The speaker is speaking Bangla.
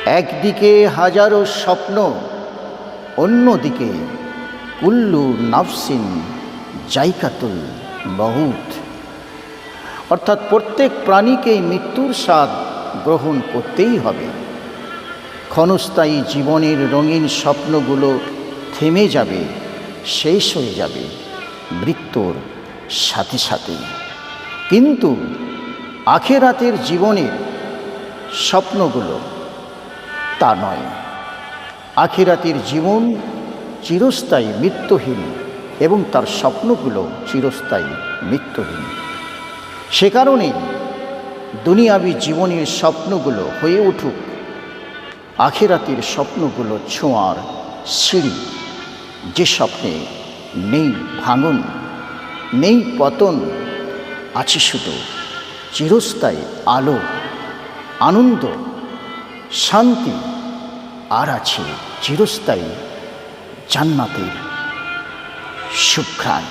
একদিকে হাজারো স্বপ্ন, অন্যদিকে কুল্লু নাফসিন জাইকাতুল মউত, অর্থাৎ প্রত্যেক প্রাণীকেই মৃত্যুর স্বাদ গ্রহণ করতেই হবে। ক্ষণস্থায়ী জীবনের রঙিন স্বপ্নগুলো থেমে যাবে, শেষ হয়ে যাবে মৃত্যুর সাথে সাথে। কিন্তু আখিরাতের জীবনের স্বপ্নগুলো তা নয়। আখিরাতের জীবন চিরস্থায়ী মৃত্যুহীন এবং তার স্বপ্নগুলো চিরস্থায়ী মৃত্যুহীন। সে কারণেই দুনিয়াবী জীবনের স্বপ্নগুলো হয়ে উঠুক আখিরাতের স্বপ্নগুলো ছোঁয়ার সিঁড়ি, যে স্বপ্নে নেই ভাঙন, নেই পতন, আছে শুধু চিরস্থায়ী আলো, আনন্দ, শান্তি, আর আছে চিরস্থায়ী জান্নাতের সুঘ্রাণ।